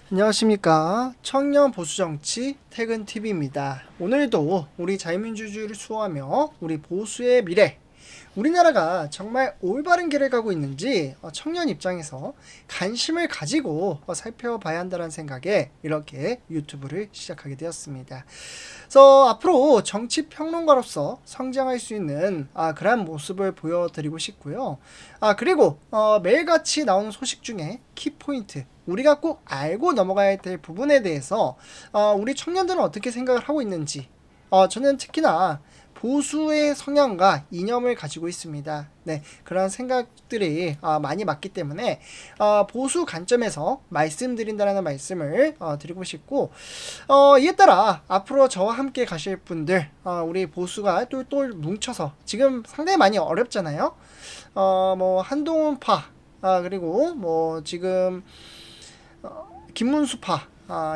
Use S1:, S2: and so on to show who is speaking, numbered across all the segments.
S1: 안녕하십니까. 청년 보수정치 퇴근TV입니다. 오늘도 우리 자유민주주의를 수호하며 우리 보수의 미래, 우리나라가 정말 올바른 길을 가고 있는지 청년 입장에서 관심을 가지고 살펴봐야 한다는 생각에 이렇게 유튜브를 시작하게 되었습니다. 그래서 앞으로 정치평론가로서 성장할 수 있는 그러한 모습을 보여드리고 싶고요. 그리고 매일같이 나오는 소식 중에 키포인트, 우리가 꼭 알고 넘어가야 될 부분에 대해서 우리 청년들은 어떻게 생각을 하고 있는지, 저는 특히나 보수의 성향과 이념을 가지고 있습니다. 네, 그런 생각들이 많이 맞기 때문에 보수 관점에서 말씀드린다는 말씀을 드리고 싶고, 이에 따라 앞으로 저와 함께 가실 분들, 우리 보수가 똘똘 뭉쳐서 지금 상당히 많이 어렵잖아요. 뭐 한동훈파, 그리고 뭐 지금 김문수파,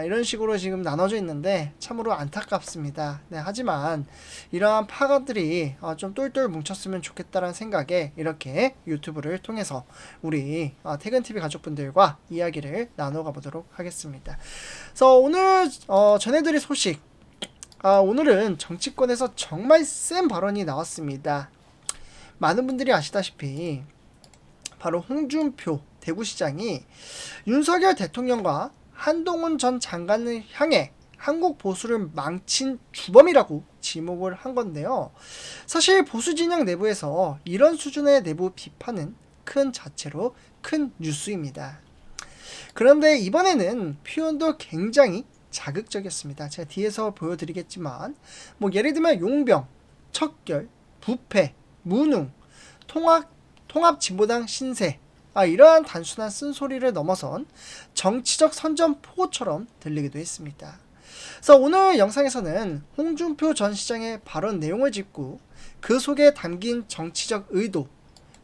S1: 이런 식으로 지금 나눠져 있는데 참으로 안타깝습니다. 네, 하지만 이러한 파가들이 좀 똘똘 뭉쳤으면 좋겠다는 생각에 이렇게 유튜브를 통해서 우리 퇴근TV 가족분들과 이야기를 나눠가 보도록 하겠습니다. 그래서 오늘 전해드릴 소식, 오늘은 정치권에서 정말 센 발언이 나왔습니다. 많은 분들이 아시다시피 바로 홍준표 대구시장이 윤석열 대통령과 한동훈 전 장관을 향해 한국 보수를 망친 주범이라고 지목을 한 건데요. 사실 보수 진영 내부에서 이런 수준의 내부 비판은 큰 자체로 큰 뉴스입니다. 그런데 이번에는 표현도 굉장히 자극적이었습니다. 제가 뒤에서 보여드리겠지만 뭐 예를 들면 용병, 척결, 부패, 무능, 통합진보당 신세, 이러한 단순한 쓴소리를 넘어선 정치적 선전포고처럼 들리기도 했습니다. 그래서 오늘 영상에서는 홍준표 전 시장의 발언 내용을 짚고 그 속에 담긴 정치적 의도,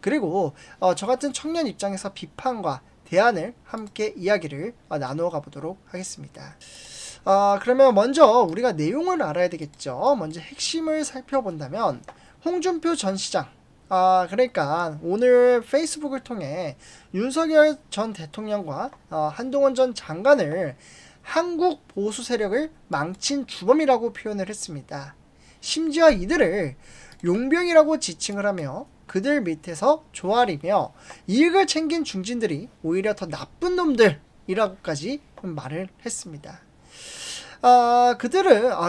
S1: 그리고 저 같은 청년 입장에서 비판과 대안을 함께 이야기를 나누어 가보도록 하겠습니다. 그러면 먼저 우리가 내용을 알아야 되겠죠. 먼저 핵심을 살펴본다면 홍준표 전 시장, 그러니까 오늘 페이스북을 통해 윤석열 전 대통령과 한동훈 전 장관을 한국 보수 세력을 망친 주범이라고 표현을 했습니다. 심지어 이들을 용병이라고 지칭을 하며 그들 밑에서 조아리며 이익을 챙긴 중진들이 오히려 더 나쁜 놈들이라고까지 말을 했습니다.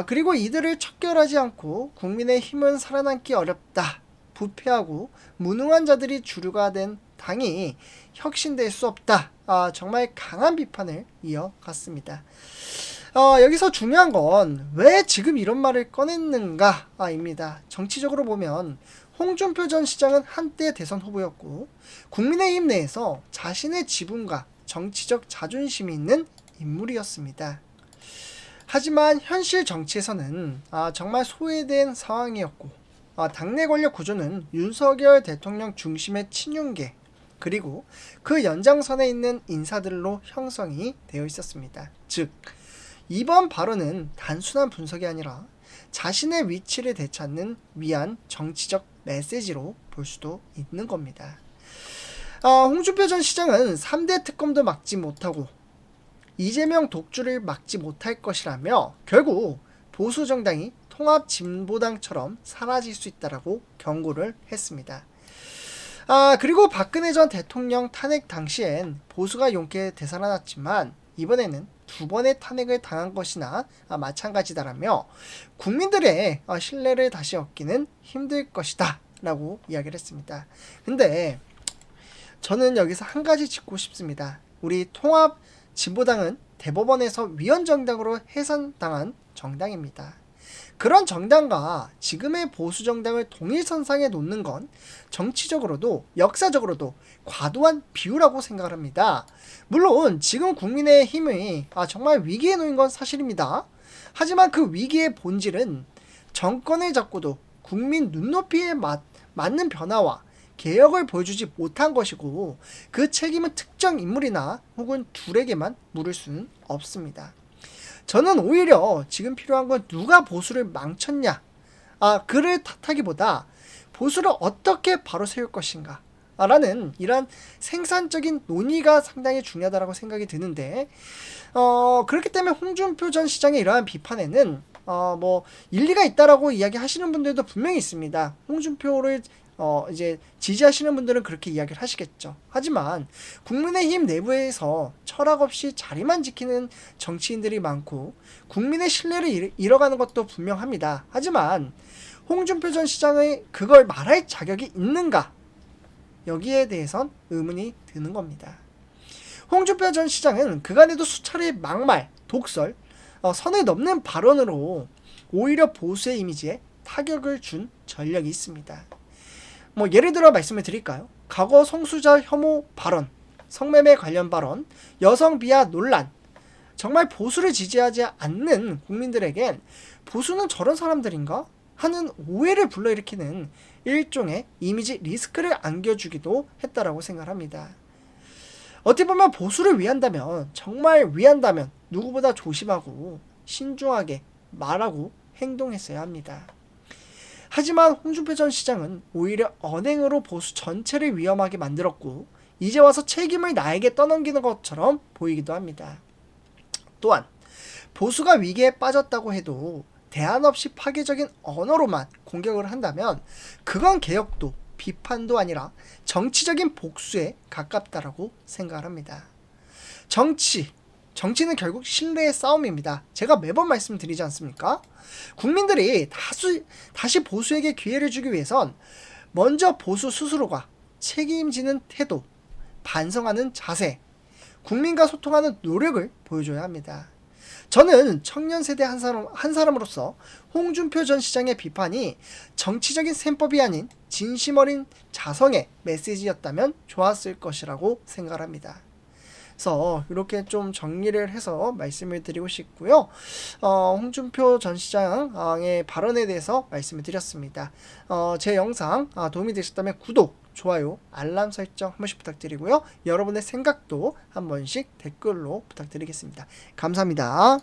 S1: 그리고 이들을 척결하지 않고 국민의 힘은 살아남기 어렵다. 부패하고 무능한 자들이 주류가 된 당이 혁신될 수 없다. 정말 강한 비판을 이어갔습니다. 여기서 중요한 건 왜 지금 이런 말을 꺼냈는가입니다. 정치적으로 보면 홍준표 전 시장은 한때 대선 후보였고 국민의힘 내에서 자신의 지분과 정치적 자존심이 있는 인물이었습니다. 하지만 현실 정치에서는 정말 소외된 상황이었고, 당내 권력 구조는 윤석열 대통령 중심의 친윤계, 그리고 그 연장선에 있는 인사들로 형성이 되어 있었습니다. 즉, 이번 발언은 단순한 분석이 아니라 자신의 위치를 되찾는 위한 정치적 메시지로 볼 수도 있는 겁니다. 홍준표 전 시장은 3대 특검도 막지 못하고 이재명 독주를 막지 못할 것이라며 결국 보수정당이 통합진보당처럼 사라질 수 있다라고 경고를 했습니다. 그리고 박근혜 전 대통령 탄핵 당시엔 보수가 용케 되살아났지만 이번에는 두 번의 탄핵을 당한 것이나 마찬가지다라며 국민들의 신뢰를 다시 얻기는 힘들 것이다 라고 이야기를 했습니다. 근데 저는 여기서 한 가지 짚고 싶습니다. 우리 통합진보당은 대법원에서 위헌정당으로 해산당한 정당입니다. 그런 정당과 지금의 보수정당을 동일선상에 놓는 건 정치적으로도 역사적으로도 과도한 비유라고 생각을 합니다. 물론 지금 국민의힘이 정말 위기에 놓인 건 사실입니다. 하지만 그 위기의 본질은 정권을 잡고도 국민 눈높이에 맞는 변화와 개혁을 보여주지 못한 것이고, 그 책임은 특정 인물이나 혹은 둘에게만 물을 수는 없습니다. 저는 오히려 지금 필요한 건 누가 보수를 망쳤냐, 그를 탓하기보다 보수를 어떻게 바로 세울 것인가, 라는 이런 생산적인 논의가 상당히 중요하다고 생각이 드는데, 그렇기 때문에 홍준표 전 시장의 이러한 비판에는 뭐 일리가 있다라고 이야기하시는 분들도 분명히 있습니다. 홍준표를 이제 지지하시는 분들은 그렇게 이야기를 하시겠죠. 하지만 국민의힘 내부에서 철학 없이 자리만 지키는 정치인들이 많고 국민의 신뢰를 잃어가는 것도 분명합니다. 하지만 홍준표 전 시장의 그걸 말할 자격이 있는가? 여기에 대해선 의문이 드는 겁니다. 홍준표 전 시장은 그간에도 수차례 막말, 독설, 선을 넘는 발언으로 오히려 보수의 이미지에 타격을 준 전력이 있습니다. 뭐 예를 들어 말씀을 드릴까요? 과거 성수자 혐오 발언, 성매매 관련 발언, 여성 비하 논란, 정말 보수를 지지하지 않는 국민들에겐 보수는 저런 사람들인가? 하는 오해를 불러일으키는 일종의 이미지 리스크를 안겨주기도 했다라고 생각합니다. 어떻게 보면 보수를 위한다면, 정말 위한다면 누구보다 조심하고 신중하게 말하고 행동했어야 합니다. 하지만 홍준표 전 시장은 오히려 언행으로 보수 전체를 위험하게 만들었고 이제 와서 책임을 나에게 떠넘기는 것처럼 보이기도 합니다. 또한 보수가 위기에 빠졌다고 해도 대안 없이 파괴적인 언어로만 공격을 한다면 그건 개혁도 비판도 아니라 정치적인 복수에 가깝다라고 생각을 합니다. 정치는 결국 신뢰의 싸움입니다. 제가 매번 말씀드리지 않습니까? 국민들이 다시 보수에게 기회를 주기 위해선 먼저 보수 스스로가 책임지는 태도, 반성하는 자세, 국민과 소통하는 노력을 보여줘야 합니다. 저는 청년 세대 한 사람으로서 홍준표 전 시장의 비판이 정치적인 셈법이 아닌 진심 어린 자성의 메시지였다면 좋았을 것이라고 생각합니다. 그래서 이렇게 좀 정리를 해서 말씀을 드리고 싶고요. 홍준표 전 시장의 발언에 대해서 말씀을 드렸습니다. 제 영상 도움이 되셨다면 구독, 좋아요, 알람 설정 한 번씩 부탁드리고요. 여러분의 생각도 한 번씩 댓글로 부탁드리겠습니다. 감사합니다.